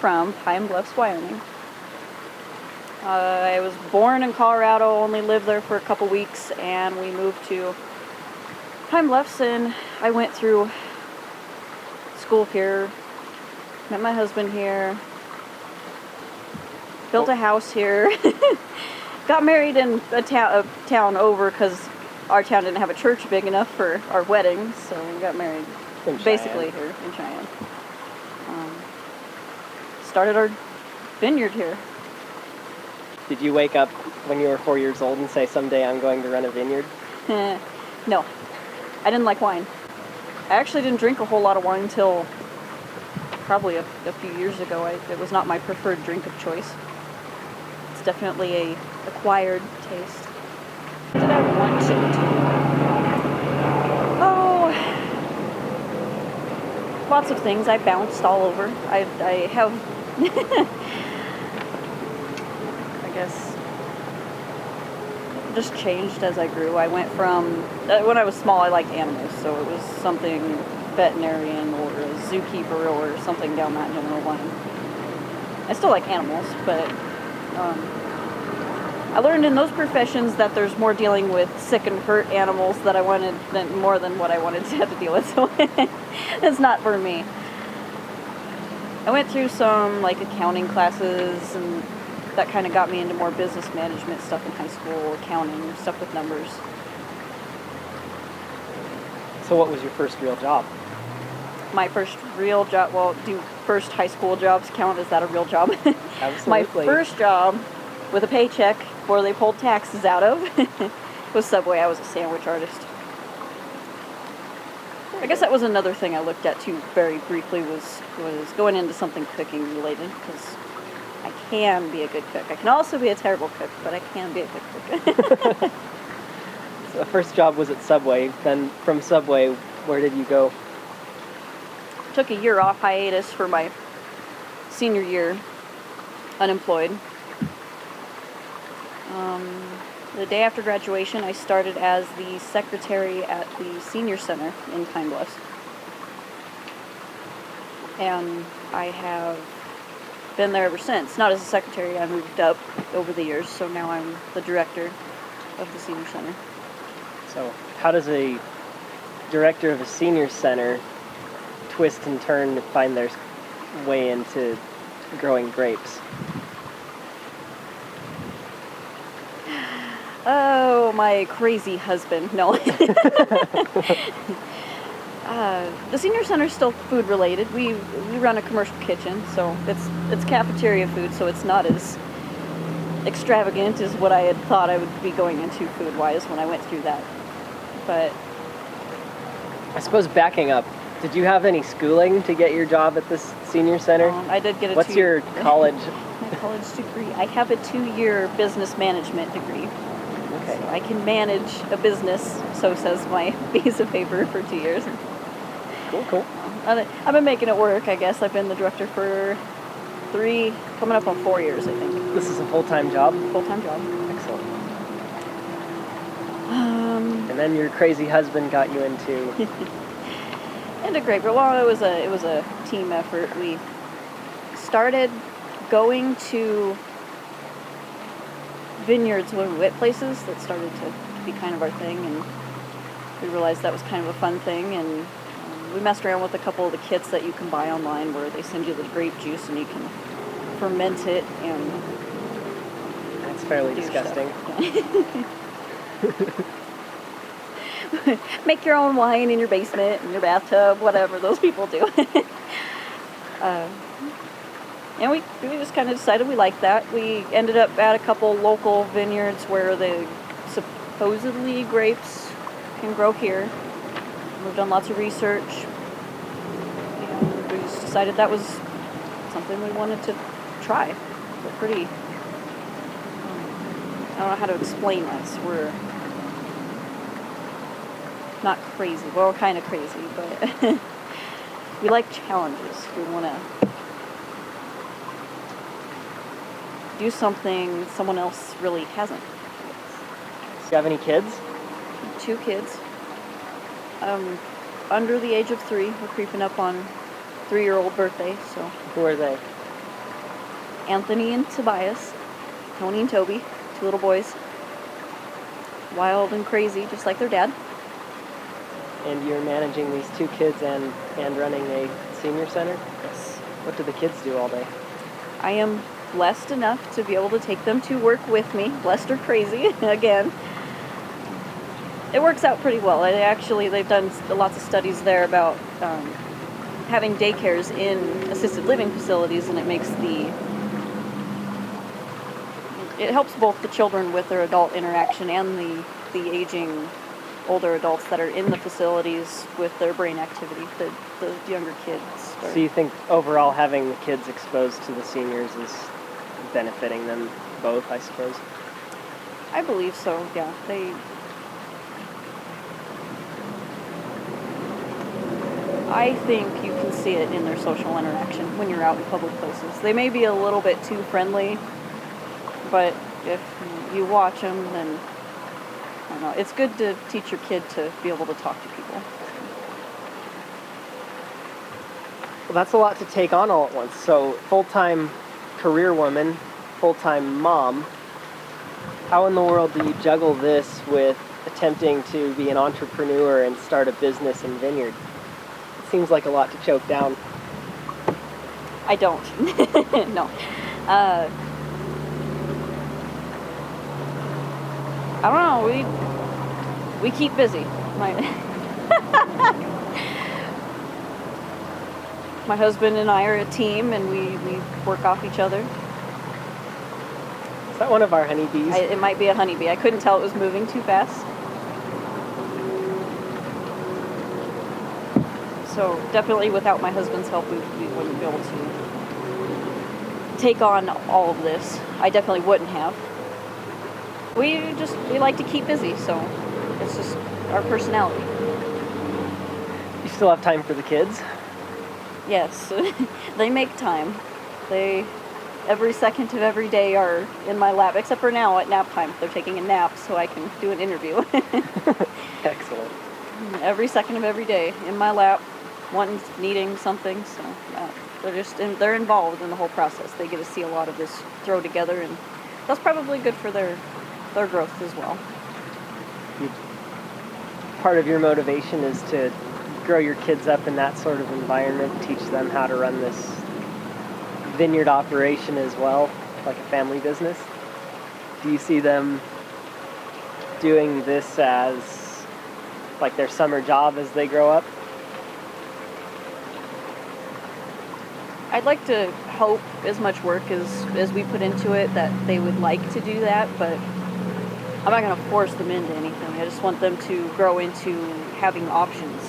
from Pine Bluffs, Wyoming. I was born in Colorado, only lived there for a couple weeks, and we moved to Pine Bluffs, and I went through school here, met my husband here, built a house here, got married in a town over because our town didn't have a church big enough for our wedding, so we got married basically here in Cheyenne. Started our vineyard here. Did you wake up when you were 4 years old and say, someday I'm going to run a vineyard? No. I didn't like wine. I actually didn't drink a whole lot of wine until probably a few years ago. It was not my preferred drink of choice. It's definitely a acquired taste. What did I want to do? Oh, lots of things. I bounced all over. I have... I guess just changed as I grew. I went from, when I was small, I liked animals, so it was something veterinarian or a zookeeper or something down that general line. I still like animals, but I learned in those professions that there's more dealing with sick and hurt animals that I wanted more than what I wanted to have to deal with, so it's not for me. I went through some like accounting classes, and that kind of got me into more business management stuff in high school, accounting, stuff with numbers. So what was your first real job? My first real job, well, do first high school jobs count? Is that a real job? Absolutely. My first job with a paycheck before they pulled taxes out of was Subway. I was a sandwich artist. I guess that was another thing I looked at too very briefly was going into something cooking related, because I can be a good cook. I can also be a terrible cook, but I can be a good cook. So the first job was at Subway. Then from Subway, where did you go? Took a year off hiatus for my senior year, unemployed. The day after graduation, I started as the secretary at the senior center in Pine Bluffs. And I have been there ever since. Not as a secretary, I moved up over the years, so now I'm the director of the senior center. So how does a director of a senior center twist and turn to find their way into growing grapes? Oh, my crazy husband. No. The senior center is still food related. We run a commercial kitchen, so it's cafeteria food, so it's not as extravagant as what I had thought I would be going into food wise when I went through that. But I suppose backing up, did you have any schooling to get your job at this senior center? I did get a What's your college? My college degree. I have a 2-year business management degree. Okay. So I can manage a business, so says my piece of paper, for 2 years. Cool. I've been making it work, I guess. I've been the director for 3, coming up on 4 years, I think. This is a full-time job? Full-time job. Excellent. And then your crazy husband got you into... Into grape. Well, it was a team effort. We started going to vineyards when we went places. That started to be kind of our thing, and we realized that was kind of a fun thing, and we messed around with a couple of the kits that you can buy online where they send you the grape juice and you can ferment it, and that's fairly disgusting. Make your own wine in your basement, in your bathtub, whatever those people do. And we just kind of decided we liked that. We ended up at a couple local vineyards where the supposedly grapes can grow here. We've done lots of research, and we just decided that was something we wanted to try. We're pretty, I don't know how to explain this. We're not crazy. Well, we're kind of crazy, but we like challenges. We want to do something someone else really hasn't. Do you have any kids? 2 kids. Under the age of 3. We're creeping up on 3-year-old birthday, so. Who are they? Anthony and Tobias, Tony and Toby, 2 little boys. Wild and crazy, just like their dad. And you're managing these 2 kids and running a senior center? Yes. What do the kids do all day? I am blessed enough to be able to take them to work with me. Blessed or crazy, again. It works out pretty well. They've done lots of studies there about having daycares in assisted living facilities, and it helps both the children with their adult interaction and the aging older adults that are in the facilities with their brain activity, the younger kids. So you think overall having the kids exposed to the seniors is benefiting them both, I suppose? I believe so, yeah. I think you can see it in their social interaction when you're out in public places. They may be a little bit too friendly, but if you watch them, then, I don't know, it's good to teach your kid to be able to talk to people. Well, that's a lot to take on all at once. So, full-time career woman, full-time mom. How in the world do you juggle this with attempting to be an entrepreneur and start a business in vineyard? It seems like a lot to choke down. I don't. No. I don't know. We keep busy. My husband and I are a team, and we work off each other. Is that one of our honeybees? It might be a honeybee. I couldn't tell it was moving too fast. So definitely without my husband's help, we wouldn't be able to take on all of this. I definitely wouldn't have. We like to keep busy, so it's just our personality. You still have time for the kids? Yes, they make time. Every second of every day are in my lap, except for now at nap time. They're taking a nap so I can do an interview. Excellent. Every second of every day in my lap, needing something. So they're involved in the whole process. They get to see a lot of this throw together, and that's probably good for their growth as well. Part of your motivation is to grow your kids up in that sort of environment, teach them how to run this vineyard operation as well, like a family business. Do you see them doing this as like their summer job as they grow up? I'd like to hope as much work as we put into it that they would like to do that, but I'm not going to force them into anything. I just want them to grow into having options